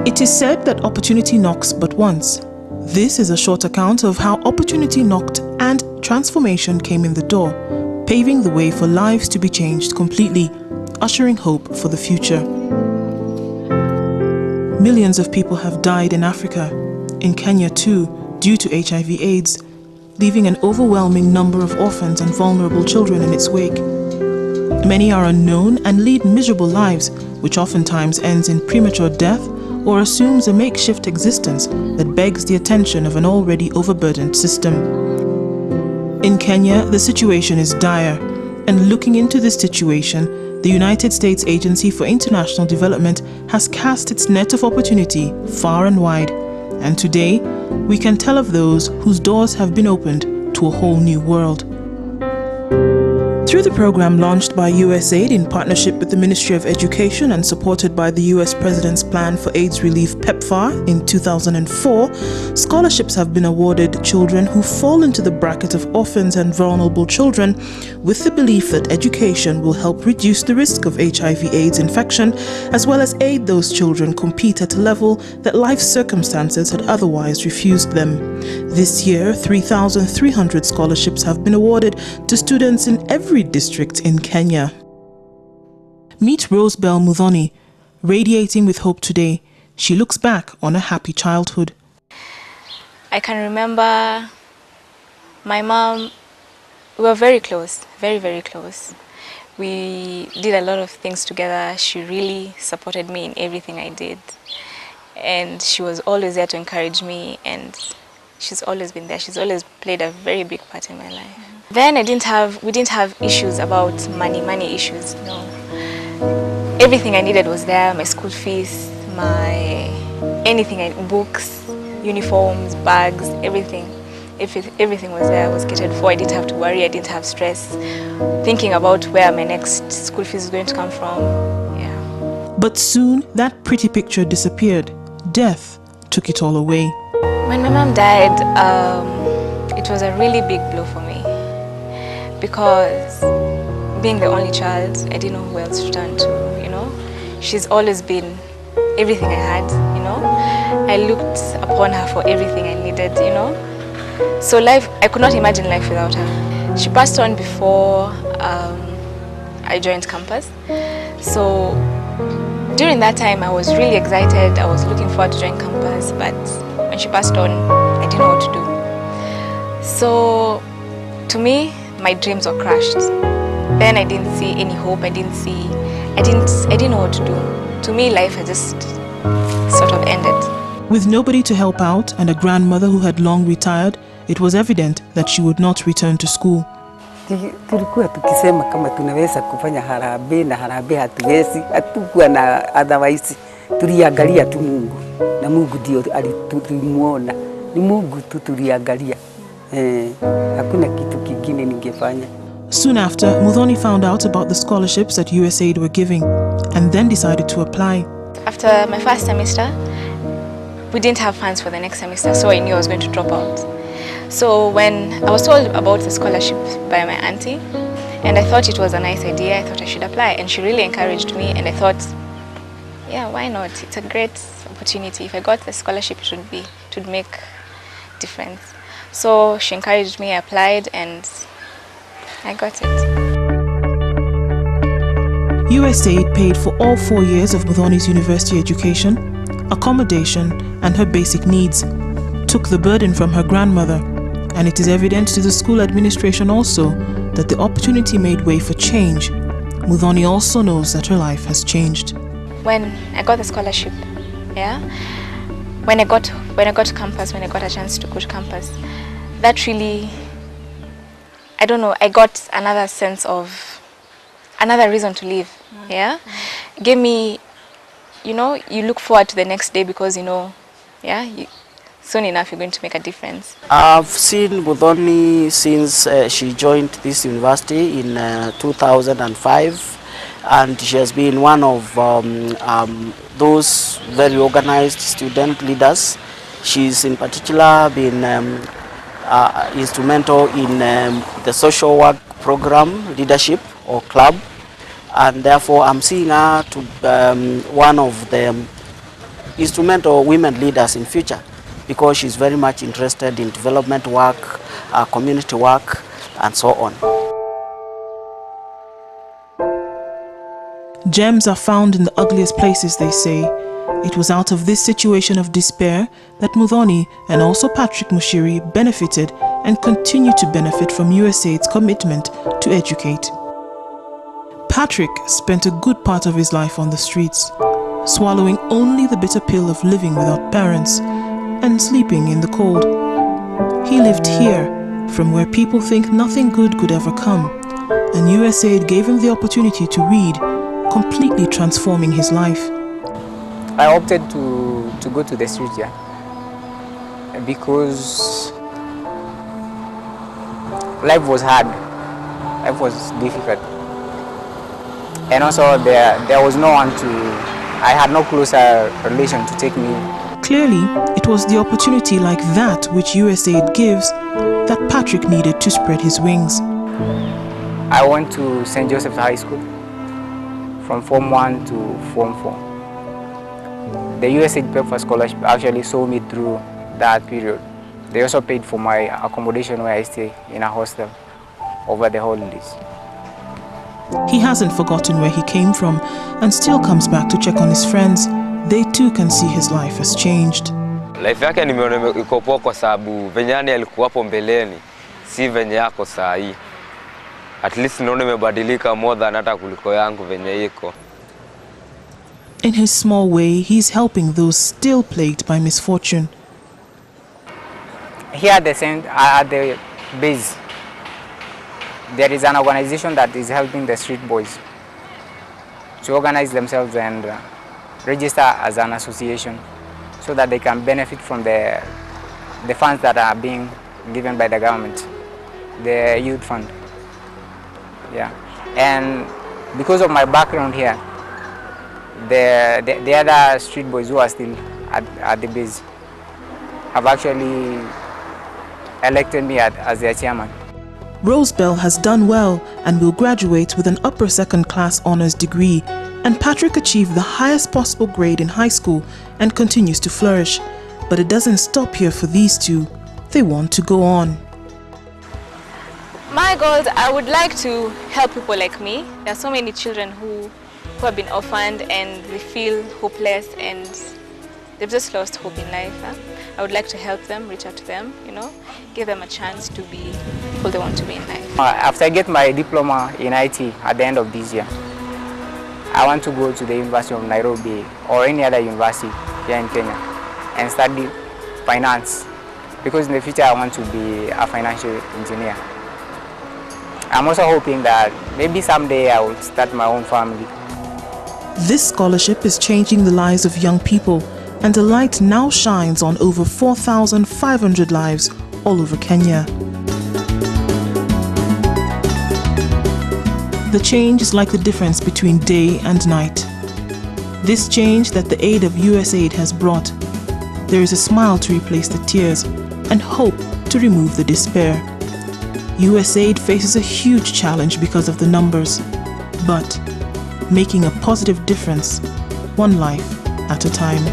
It is said that opportunity knocks but once. This is a short account of how opportunity knocked and transformation came in the door, paving the way for lives to be changed completely, ushering hope for the future. Millions of people have died in Africa, in Kenya too, due to HIV/AIDS, leaving an overwhelming number of orphans and vulnerable children in its wake. Many are unknown and lead miserable lives, which oftentimes ends in premature death or assumes a makeshift existence that begs the attention of an already overburdened system. In Kenya, the situation is dire, and looking into this situation, the United States Agency for International Development has cast its net of opportunity far and wide, and today we can tell of those whose doors have been opened to a whole new world. Through the program launched by USAID in partnership with the Ministry of Education and supported by the US President's Plan for AIDS Relief PEPFAR in 2004, scholarships have been awarded to children who fall into the bracket of orphans and vulnerable children, with the belief that education will help reduce the risk of HIV/AIDS infection, as well as aid those children compete at a level that life circumstances had otherwise refused them. This year, 3,300 scholarships have been awarded to students in every district in Kenya. Meet Rose Bell Muthoni. Radiating with hope today, she looks back on a happy childhood. I can remember my mom, we were very close, very, very close. We did a lot of things together. She really supported me in everything I did. And she was always there to encourage me, and she's always been there. She's always played a very big part in my life. Then we didn't have issues about money issues, no. Everything I needed was there, my school fees, books, uniforms, bags, everything. Everything was there, I was catered for. I didn't have to worry, I didn't have stress, thinking about where my next school fees is going to come from, yeah. But soon, that pretty picture disappeared. Death took it all away. When my mom died, it was a really big blow for me, because being the only child, I didn't know who else to turn to, you know. She's always been everything I had, you know. I looked upon her for everything I needed, you know. So I could not imagine life without her. She passed on before I joined campus. So during that time, I was really excited. I was looking forward to join campus, but when she passed on, I didn't know what to do. So to me, my dreams were crushed. Then I didn't see any hope. I didn't know what to do. To me, life had just sort of ended. With nobody to help out and a grandmother who had long retired, it was evident that she would not return to school. Tulikuwa tukisema kama tunaweza kufanya harambee na harambee hatuwezi, hatukuwa na otherwise, tuliangalia tu Mungu, na Mungu ndio alitulimuona. Ni Mungu tu tuliangalia. Hakuna kitu kingine ningefanya. Soon after, Muthoni found out about the scholarships that USAID were giving and then decided to apply. After my first semester, we didn't have funds for the next semester, so I knew I was going to drop out. So when I was told about the scholarship by my auntie, and I thought it was a nice idea, I thought I should apply, and she really encouraged me, and I thought, yeah, why not? It's a great opportunity. If I got the scholarship, it would make a difference. So she encouraged me, I applied, and I got it. USAID paid for all 4 years of Muthoni's university education, accommodation, and her basic needs, took the burden from her grandmother, and it is evident to the school administration also that the opportunity made way for change. Muthoni also knows that her life has changed. When I got the scholarship, yeah, when I got to campus, when I got a chance to go to campus, that really, I don't know, I got another sense of, another reason to live, yeah? Gave me, you know, you look forward to the next day because, you know, yeah, soon enough you're going to make a difference. I've seen Muthoni since she joined this university in 2005, and she has been one of those very organized student leaders. She's in particular been instrumental in the social work program leadership or club, and therefore I'm seeing her to one of the is to mentor women leaders in future, because she's very much interested in development work, community work, and so on. Gems are found in the ugliest places, they say. It was out of this situation of despair that Muthoni and also Patrick Mushiri benefited and continue to benefit from USAID's commitment to educate. Patrick spent a good part of his life on the streets, swallowing only the bitter pill of living without parents and sleeping in the cold. He lived here, from where people think nothing good could ever come, and USAID gave him the opportunity to read, completely transforming his life. I opted to go to the street, because life was hard, life was difficult, and also there was no one I had no closer relation to take me. Clearly, it was the opportunity like that which USAID gives that Patrick needed to spread his wings. I went to St. Joseph's High School from Form 1 to Form 4. The USAID PEPFAR scholarship actually saw me through that period. They also paid for my accommodation where I stay in a hostel over the holidays. He hasn't forgotten where he came from and still comes back to check on his friends. They too can see his life has changed. Life yake nimeona iko poa kwa sababu venye alikuwa hapo mbeleni si venye yako saa hii. At least naona imebadilika more than hata kuliko yangu venye iko. In his small way, he's helping those still plagued by misfortune. Here at the base, there is an organization that is helping the street boys to organize themselves and register as an association so that they can benefit from the funds that are being given by the government, the youth fund. Yeah, and because of my background here, the other street boys who are still at the base have actually elected me as their chairman. Rosebell has done well and will graduate with an upper second-class honors degree, and Patrick achieved the highest possible grade in high school and continues to flourish. But it doesn't stop here for these two. They want to go on. My goals, I would like to help people like me. There are so many children who have been orphaned and they feel hopeless and they've just lost hope in life. I would like to help them, reach out to them, give them a chance to be people they want to be in life. After I get my diploma in IT at the end of this year, I want to go to the University of Nairobi or any other university here in Kenya and study finance, because in the future I want to be a financial engineer. I'm also hoping that maybe someday I will start my own family. This scholarship is changing the lives of young people, and the light now shines on over 4,500 lives all over Kenya. The change is like the difference between day and night. This change that the aid of USAID has brought, there is a smile to replace the tears and hope to remove the despair. USAID faces a huge challenge because of the numbers, but making a positive difference, one life at a time.